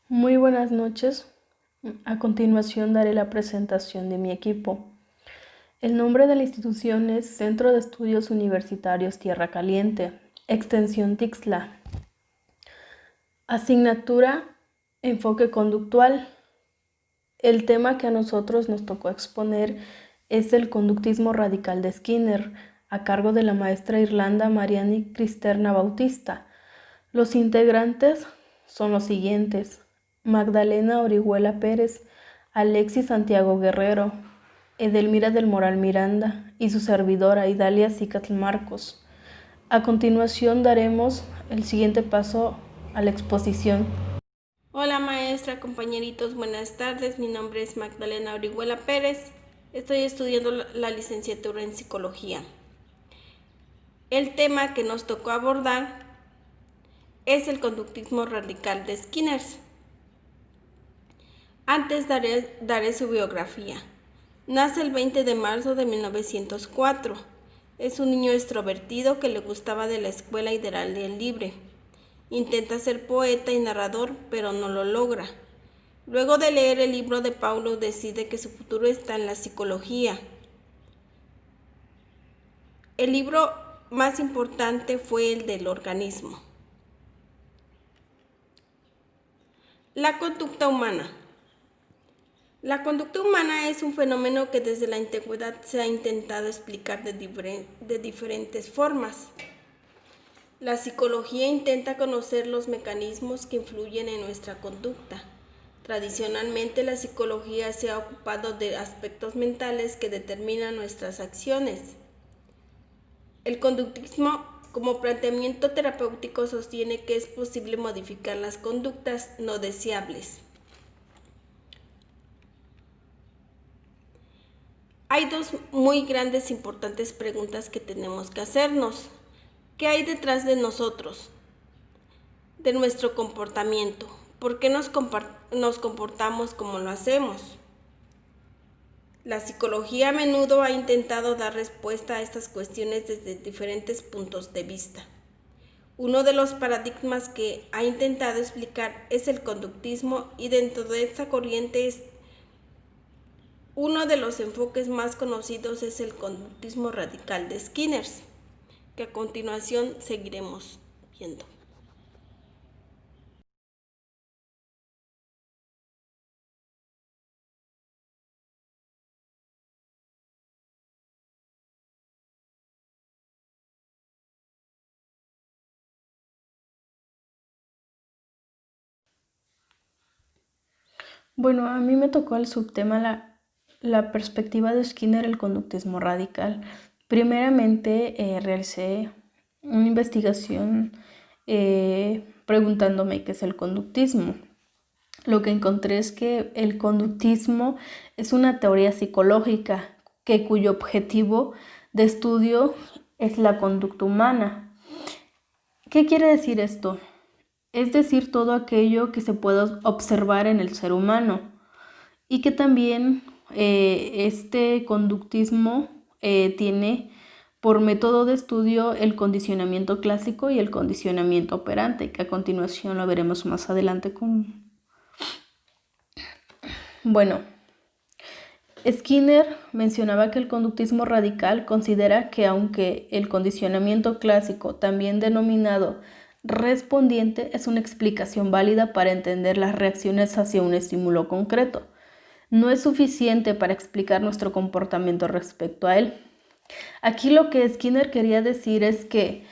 Muy buenas noches. A continuación daré la presentación de mi equipo. El nombre de la institución es Centro de Estudios Universitarios Tierra Caliente, extensión Tixla. Asignatura Enfoque Conductual. El tema que a nosotros nos tocó exponer es el conductismo radical de Skinner, a cargo de la maestra Irlanda Mariani Cristerna Bautista. Los integrantes son los siguientes: Magdalena Orihuela Pérez, Alexis Santiago Guerrero, Edelmira del Moral Miranda y su servidora Idalia Cicatl Marcos. A continuación daremos el siguiente paso a la exposición. Hola maestra, compañeritos, buenas tardes. Mi nombre es Magdalena Orihuela Pérez. Estoy estudiando la licenciatura en psicología. El tema que nos tocó abordar es el conductismo radical de Skinner. Antes daré su biografía. Nace el 20 de marzo de 1904. Es un niño extrovertido que le gustaba de la escuela y del aire libre. Intenta ser poeta y narrador, pero no lo logra. Luego de leer el libro de Paulo, decide que su futuro está en la psicología. El libro más importante fue el del organismo. La conducta humana. La conducta humana es un fenómeno que desde la antigüedad se ha intentado explicar de diferentes formas. La psicología intenta conocer los mecanismos que influyen en nuestra conducta. Tradicionalmente, la psicología se ha ocupado de aspectos mentales que determinan nuestras acciones. El conductismo, como planteamiento terapéutico, sostiene que es posible modificar las conductas no deseables. Hay dos muy grandes, importantes preguntas que tenemos que hacernos. ¿Qué hay detrás de nosotros, de nuestro comportamiento? ¿Por qué nos comportamos como lo hacemos? La psicología a menudo ha intentado dar respuesta a estas cuestiones desde diferentes puntos de vista. Uno de los paradigmas que ha intentado explicar es el conductismo, y dentro de esta corriente uno de los enfoques más conocidos es el conductismo radical de Skinner, que a continuación seguiremos viendo. Bueno, a mí me tocó el subtema la perspectiva de Skinner, el conductismo radical. Primeramente realicé una investigación preguntándome qué es el conductismo. Lo que encontré es que el conductismo es una teoría psicológica cuyo objetivo de estudio es la conducta humana. ¿Qué quiere decir esto? Es decir, todo aquello que se puede observar en el ser humano, y que también este conductismo tiene por método de estudio el condicionamiento clásico y el condicionamiento operante, que a continuación lo veremos más adelante Bueno, Skinner mencionaba que el conductismo radical considera que aunque el condicionamiento clásico, también denominado respondiente, es una explicación válida para entender las reacciones hacia un estímulo concreto, no es suficiente para explicar nuestro comportamiento respecto a él. Aquí lo que Skinner quería decir es que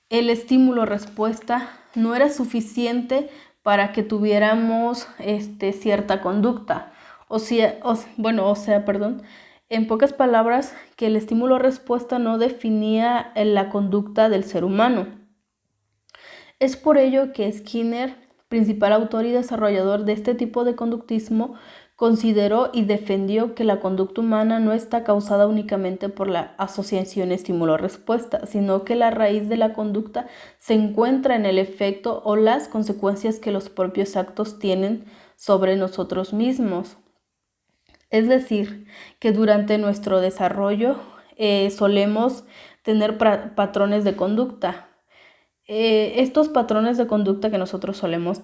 el estímulo-respuesta no era suficiente para que tuviéramos cierta conducta. En pocas palabras, que el estímulo-respuesta no definía la conducta del ser humano. Es por ello que Skinner, principal autor y desarrollador de este tipo de conductismo, consideró y defendió que la conducta humana no está causada únicamente por la asociación estímulo-respuesta, sino que la raíz de la conducta se encuentra en el efecto o las consecuencias que los propios actos tienen sobre nosotros mismos. Es decir, que durante nuestro desarrollo solemos tener patrones de conducta. Estos patrones de conducta que nosotros solemos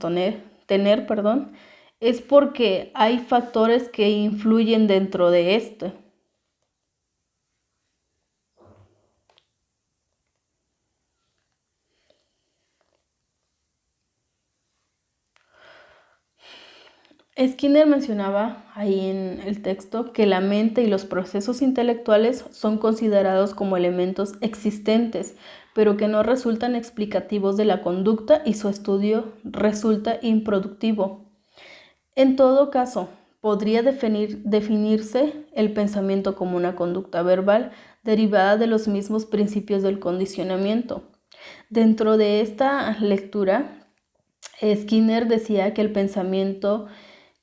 tener, perdón, es porque hay factores que influyen dentro de esto. Skinner mencionaba ahí en el texto que la mente y los procesos intelectuales son considerados como elementos existentes, pero que no resultan explicativos de la conducta y su estudio resulta improductivo. En todo caso, podría definirse el pensamiento como una conducta verbal derivada de los mismos principios del condicionamiento. Dentro de esta lectura, Skinner decía que el pensamiento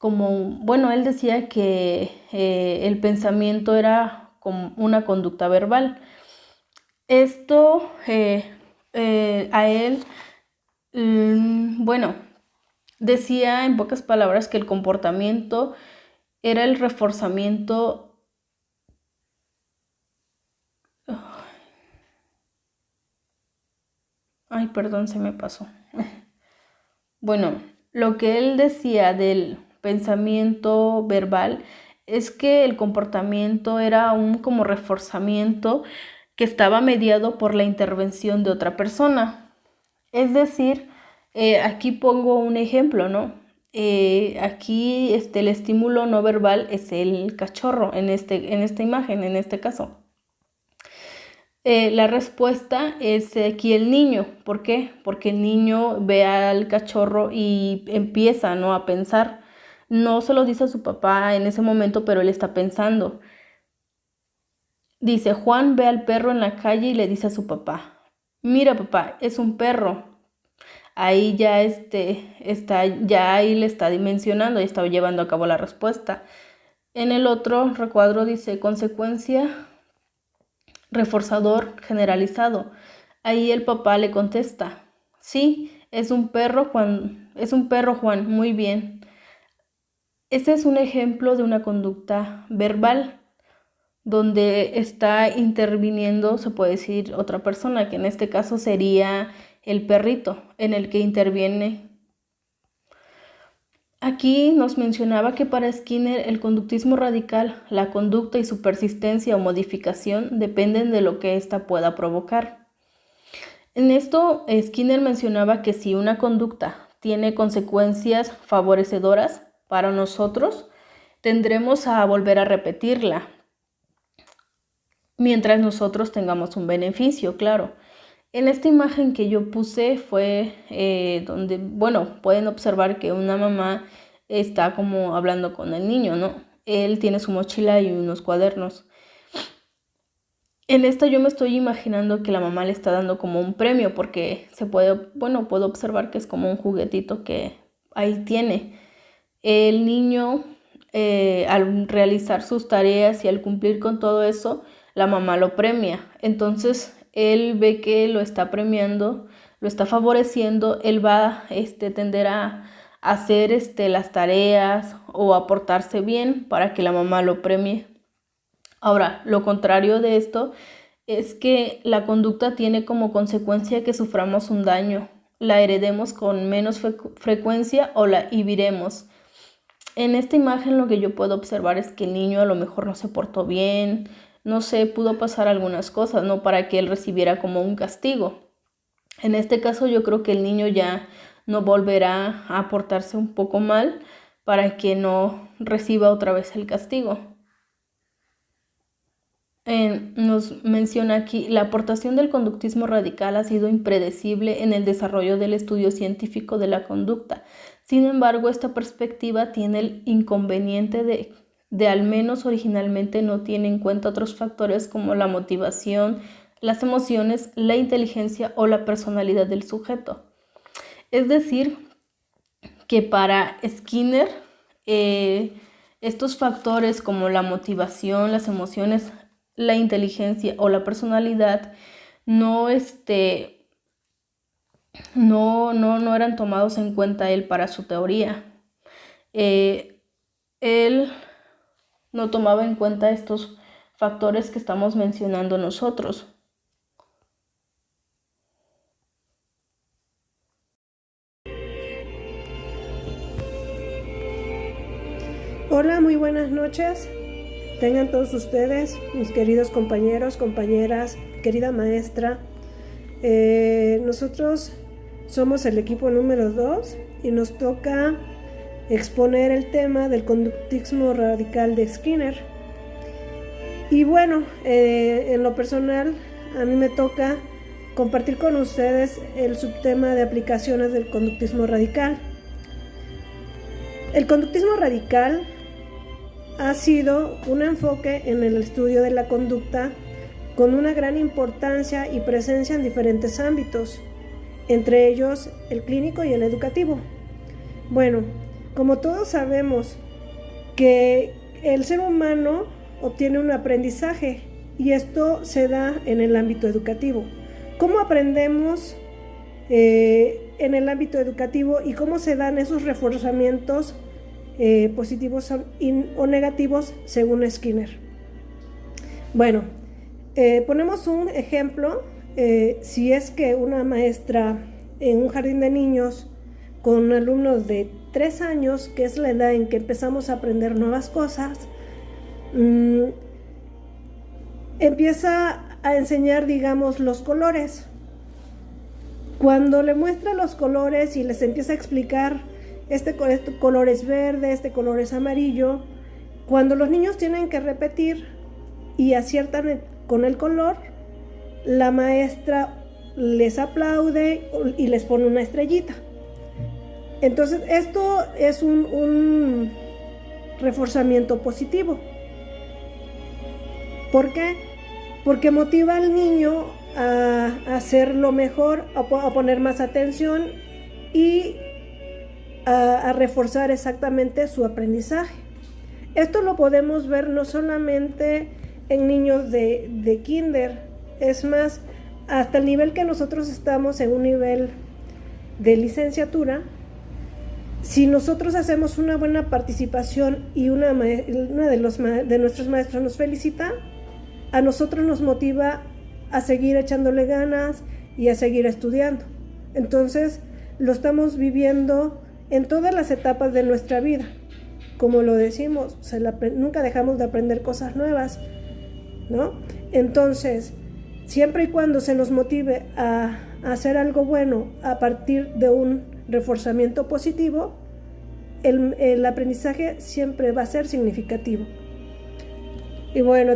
él decía que el pensamiento era como una conducta verbal. Esto a él, decía en pocas palabras que el comportamiento era el reforzamiento. Ay, perdón, se me pasó. Bueno, lo que él decía del pensamiento verbal es que el comportamiento era un como reforzamiento que estaba mediado por la intervención de otra persona. Es decir, aquí pongo un ejemplo, ¿no? Aquí el estímulo no verbal es el cachorro en esta imagen, en este caso. La respuesta es aquí el niño. ¿Por qué? Porque el niño ve al cachorro y empieza, ¿no?, a pensar. No se lo dice a su papá en ese momento, pero él está pensando. Dice, Juan ve al perro en la calle y le dice a su papá, mira papá, es un perro. Ahí ya ahí le está dimensionando y está llevando a cabo la respuesta. En el otro recuadro dice consecuencia, reforzador generalizado. Ahí el papá le contesta, sí, es un perro Juan, muy bien. Este es un ejemplo de una conducta verbal donde está interviniendo, se puede decir, otra persona, que en este caso sería el perrito, en el que interviene. Aquí nos mencionaba que para Skinner el conductismo radical, la conducta y su persistencia o modificación dependen de lo que ésta pueda provocar. En esto, Skinner mencionaba que si una conducta tiene consecuencias favorecedoras para nosotros, tendremos a volver a repetirla, mientras nosotros tengamos un beneficio, claro. En esta imagen que yo puse fue donde, pueden observar que una mamá está como hablando con el niño, ¿no? Él tiene su mochila y unos cuadernos. En esta yo me estoy imaginando que la mamá le está dando como un premio porque puedo observar que es como un juguetito que ahí tiene. El niño, al realizar sus tareas y al cumplir con todo eso, la mamá lo premia. Entonces él ve que lo está premiando, lo está favoreciendo, él va a tender a hacer las tareas o a portarse bien para que la mamá lo premie. Ahora, lo contrario de esto es que la conducta tiene como consecuencia que suframos un daño, la heredemos con menos frecuencia o la viviremos. En esta imagen lo que yo puedo observar es que el niño a lo mejor no se portó bien, no sé, pudo pasar algunas cosas, ¿no?, para que él recibiera como un castigo. En este caso yo creo que el niño ya no volverá a portarse un poco mal para que no reciba otra vez el castigo. Nos menciona aquí, la aportación del conductismo radical ha sido impredecible en el desarrollo del estudio científico de la conducta. Sin embargo, esta perspectiva tiene el inconveniente de al menos originalmente no tiene en cuenta otros factores como la motivación, las emociones, la inteligencia o la personalidad del sujeto. Es decir, que para Skinner, estos factores como la motivación, las emociones, la inteligencia o la personalidad no eran tomados en cuenta él para su teoría. Él no tomaba en cuenta estos factores que estamos mencionando nosotros. Hola, muy buenas noches. Tengan todos ustedes, mis queridos compañeros, compañeras, querida maestra. Nosotros somos el equipo número 2 y nos toca exponer el tema del conductismo radical de Skinner. Y bueno, en lo personal, a mí me toca compartir con ustedes el subtema de aplicaciones del conductismo radical. El conductismo radical ha sido un enfoque en el estudio de la conducta con una gran importancia y presencia en diferentes ámbitos, entre ellos el clínico y el educativo. Bueno, como todos sabemos que el ser humano obtiene un aprendizaje y esto se da en el ámbito educativo. ¿Cómo aprendemos en el ámbito educativo y cómo se dan esos reforzamientos positivos o negativos según Skinner? Bueno, ponemos un ejemplo. Si es que una maestra en un jardín de niños con alumnos de 3 años, que es la edad en que empezamos a aprender nuevas cosas, empieza a enseñar, digamos, los colores. Cuando le muestra los colores y les empieza a explicar este color es verde, este color es amarillo, cuando los niños tienen que repetir y aciertan con el color, la maestra les aplaude y les pone una estrellita. Entonces esto es un reforzamiento positivo. ¿Por qué? Porque motiva al niño a hacerlo mejor, a poner más atención y a reforzar exactamente su aprendizaje. Esto lo podemos ver no solamente en niños de kinder, es más, hasta el nivel que nosotros estamos en un nivel de licenciatura. Si nosotros hacemos una buena participación y una de nuestros maestros nos felicita, a nosotros nos motiva a seguir echándole ganas y a seguir estudiando. Entonces, lo estamos viviendo en todas las etapas de nuestra vida. Como lo decimos, nunca dejamos de aprender cosas nuevas, ¿no? Entonces, siempre y cuando se nos motive a hacer algo bueno a partir de un reforzamiento positivo, el aprendizaje siempre va a ser significativo. Y bueno,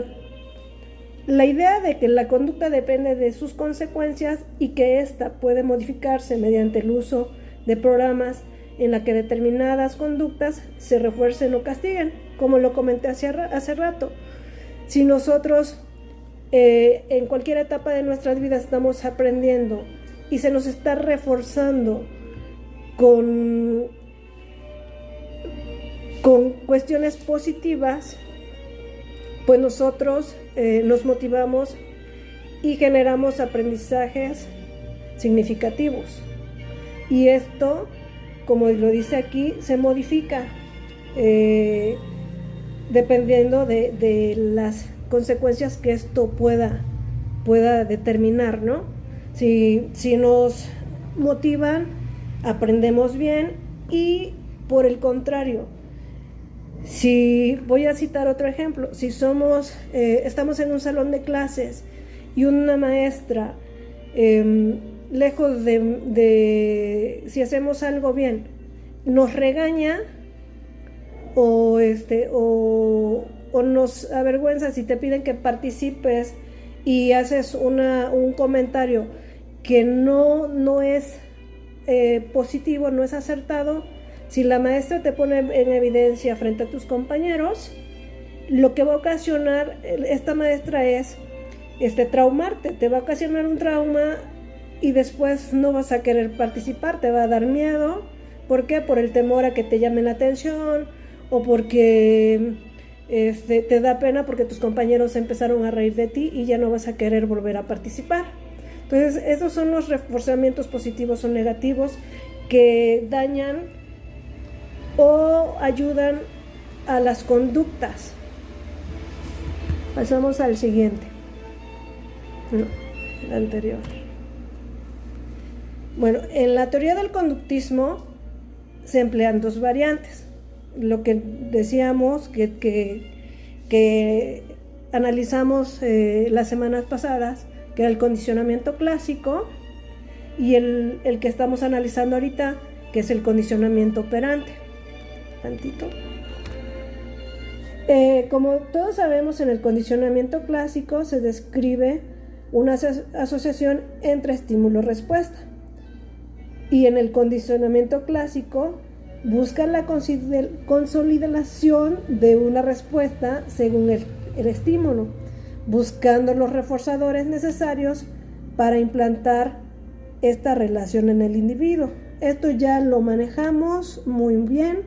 la idea de que la conducta depende de sus consecuencias y que ésta puede modificarse mediante el uso de programas en la que determinadas conductas se refuercen o castiguen, como lo comenté hace rato. Si nosotros en cualquier etapa de nuestras vidas estamos aprendiendo y se nos está reforzando con cuestiones positivas, pues nosotros nos motivamos y generamos aprendizajes significativos. Y esto, como lo dice aquí, se modifica dependiendo de las consecuencias que esto pueda determinar, ¿no? Si nos motivan, aprendemos bien, y por el contrario, si voy a citar otro ejemplo, si estamos en un salón de clases y una maestra lejos de si hacemos algo bien nos regaña o nos avergüenza si te piden que participes y haces un comentario que no es positivo, no es acertado, si la maestra te pone en evidencia frente a tus compañeros, lo que va a ocasionar esta maestra es traumarte, te va a ocasionar un trauma y después no vas a querer participar, te va a dar miedo. ¿Por qué? Por el temor a que te llamen la atención o porque te da pena porque tus compañeros empezaron a reír de ti y ya no vas a querer volver a participar. Entonces, esos son los reforzamientos positivos o negativos que dañan o ayudan a las conductas. Pasamos al siguiente. No, el anterior. Bueno, en la teoría del conductismo se emplean dos variantes. lo que decíamos que analizamos las semanas pasadas, que era el condicionamiento clásico, y el que estamos analizando ahorita, que es el condicionamiento operante. Tantito. Como todos sabemos, en el condicionamiento clásico se describe una asociación entre estímulo-respuesta, y en el condicionamiento clásico busca la consolidación de una respuesta según el estímulo, buscando los reforzadores necesarios para implantar esta relación en el individuo. Esto ya lo manejamos muy bien,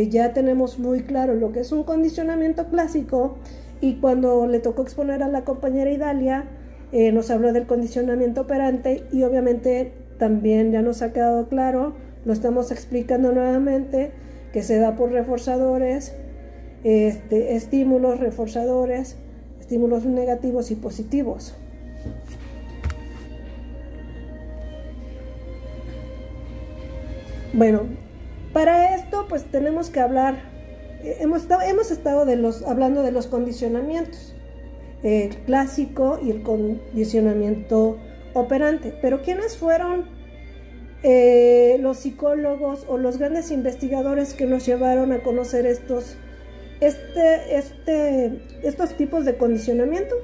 ya tenemos muy claro lo que es un condicionamiento clásico, y cuando le tocó exponer a la compañera Idalia, nos habló del condicionamiento operante, y obviamente también ya nos ha quedado claro, lo estamos explicando nuevamente, que se da por reforzadores, estímulos, reforzadores, estímulos negativos y positivos. Bueno, para esto pues tenemos que hablar, hemos estado hablando de los condicionamientos, el clásico y el condicionamiento operante, pero ¿quiénes fueron los psicólogos o los grandes investigadores que nos llevaron a conocer estos tipos de condicionamiento?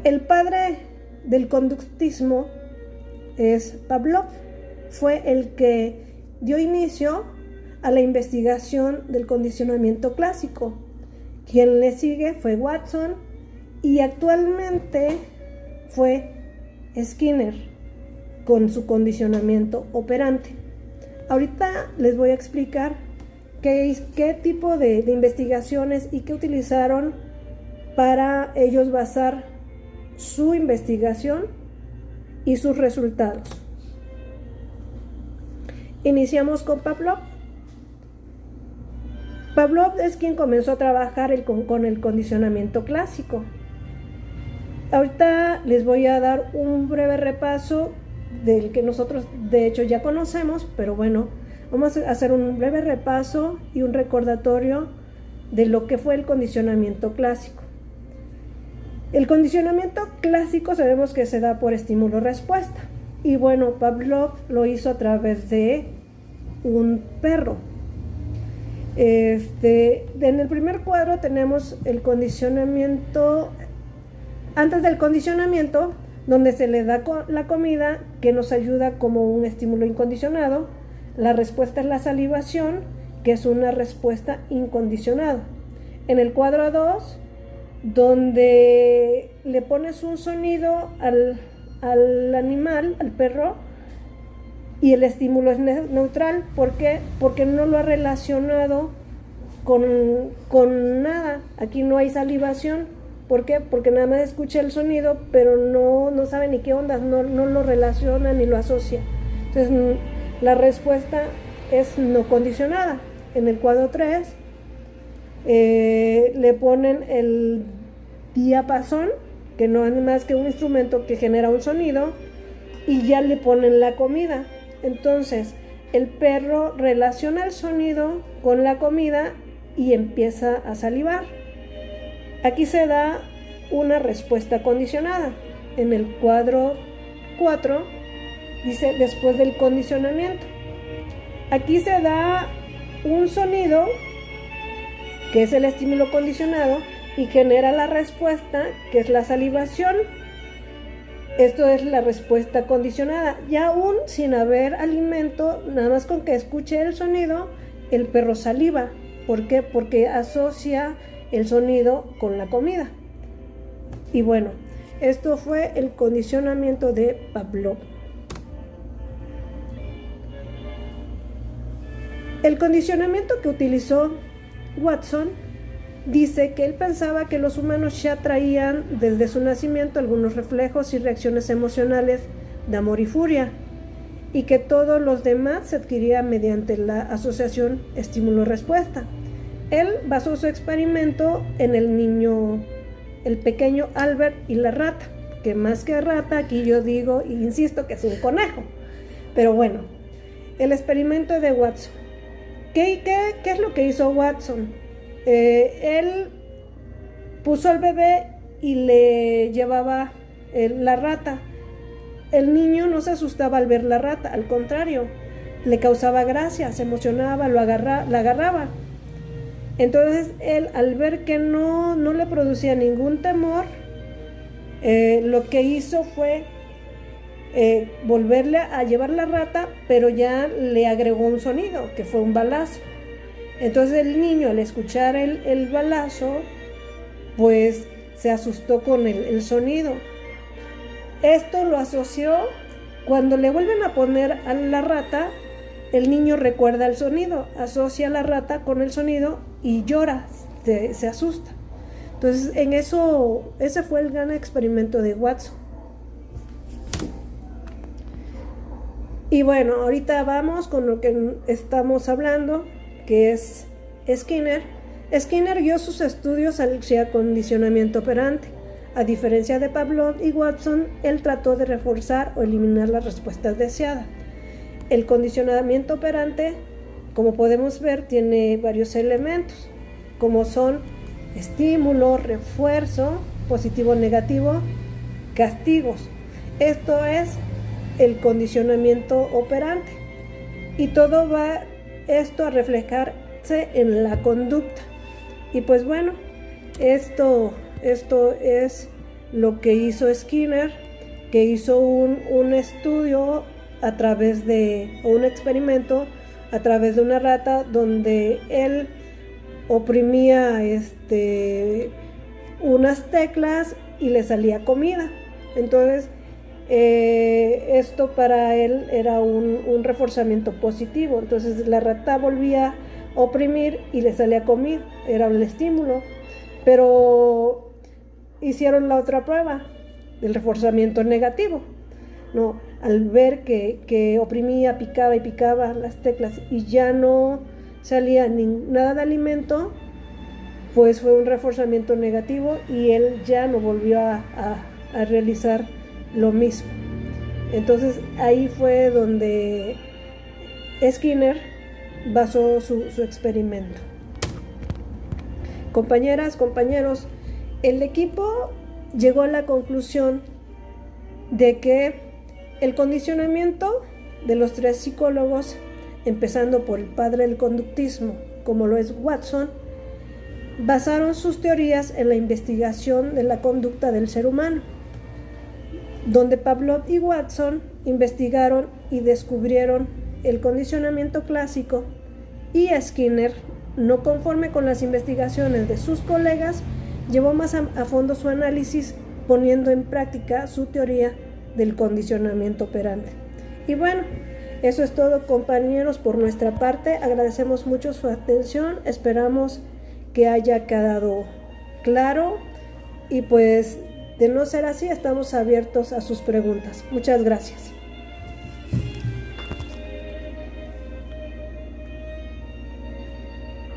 El padre del conductismo es Pavlov. Fue el que dio inicio a la investigación del condicionamiento clásico. Quien le sigue fue Watson, y actualmente fue Skinner con su condicionamiento operante. Ahorita les voy a explicar qué tipo de investigaciones y qué utilizaron para ellos basar su investigación y sus resultados. Iniciamos con Pavlov. Pavlov es quien comenzó a trabajar con el condicionamiento clásico. Ahorita les voy a dar un breve repaso del que nosotros de hecho ya conocemos, pero bueno, vamos a hacer un breve repaso y un recordatorio de lo que fue el condicionamiento clásico. El condicionamiento clásico sabemos que se da por estímulo-respuesta. Y bueno, Pavlov lo hizo a través de un perro. En el primer cuadro tenemos el condicionamiento, antes del condicionamiento, donde se le da la comida, que nos ayuda como un estímulo incondicionado. La respuesta es la salivación, que es una respuesta incondicionada. En el cuadro 2, donde le pones un sonido al animal, al perro, y el estímulo es neutral. ¿Por qué? Porque no lo ha relacionado con nada. Aquí no hay salivación. ¿Por qué? Porque nada más escucha el sonido, pero no sabe ni qué onda, no lo relaciona ni lo asocia. Entonces la respuesta es no condicionada. En el cuadro 3 le ponen el diapasón, que no es más que un instrumento que genera un sonido, y ya le ponen la comida. Entonces el perro relaciona el sonido con la comida y empieza a salivar. Aquí se da una respuesta condicionada. En el cuadro 4 dice después del condicionamiento. Aquí se da un sonido que es el estímulo condicionado y genera la respuesta, que es la salivación. Esto es la respuesta condicionada, y aún sin haber alimento, nada más con que escuche el sonido, el perro saliva. ¿Por qué? Porque asocia el sonido con la comida. Y bueno, esto fue el condicionamiento de Pavlov. El condicionamiento que utilizó Watson dice que él pensaba que los humanos ya traían desde su nacimiento algunos reflejos y reacciones emocionales de amor y furia, y que todos los demás se adquirían mediante la asociación estímulo-respuesta. Él basó su experimento en el niño, el pequeño Albert y la rata, que más que rata, aquí yo digo e insisto que es un conejo. Pero bueno, el experimento de Watson. ¿Qué es lo que hizo Watson? Él puso al bebé y le llevaba la rata. El niño no se asustaba al ver la rata, al contrario, le causaba gracia, se emocionaba, la agarraba. Entonces él, al ver que no le producía ningún temor, lo que hizo fue volverle a llevar la rata, pero ya le agregó un sonido, que fue un balazo. Entonces el niño, al escuchar el balazo, pues se asustó con el sonido. Esto lo asoció, cuando le vuelven a poner a la rata, el niño recuerda el sonido, asocia la rata con el sonido y llora, se asusta. Entonces, ese fue el gran experimento de Watson. Y bueno, ahorita vamos con lo que estamos hablando, que es Skinner. Skinner dio sus estudios hacia condicionamiento operante. A diferencia de Pavlov y Watson, él trató de reforzar o eliminar las respuestas deseadas. El condicionamiento operante, como podemos ver, tiene varios elementos, como son estímulo, refuerzo, positivo, negativo, castigos. Esto es el condicionamiento operante. Y todo va esto a reflejarse en la conducta. Y pues bueno, esto es lo que hizo Skinner, que hizo un estudio a través de un experimento a través de una rata, donde él oprimía unas teclas y le salía comida. Entonces esto para él era un reforzamiento positivo. Entonces la rata volvía a oprimir y le salía comida, era el estímulo. Pero hicieron la otra prueba del reforzamiento negativo, ¿no? Al ver que oprimía, picaba y picaba las teclas y ya no salía nada de alimento, pues fue un reforzamiento negativo y él ya no volvió a realizar lo mismo. Entonces ahí fue donde Skinner basó su experimento. Compañeras, compañeros, el equipo llegó a la conclusión de que el condicionamiento de los tres psicólogos, empezando por el padre del conductismo, como lo es Watson, basaron sus teorías en la investigación de la conducta del ser humano, donde Pavlov y Watson investigaron y descubrieron el condicionamiento clásico, y Skinner, no conforme con las investigaciones de sus colegas, llevó más a fondo su análisis, poniendo en práctica su teoría del condicionamiento operante. Y bueno, eso es todo, compañeros, por nuestra parte. Agradecemos mucho su atención, esperamos que haya quedado claro y pues de no ser así estamos abiertos a sus preguntas. Muchas gracias.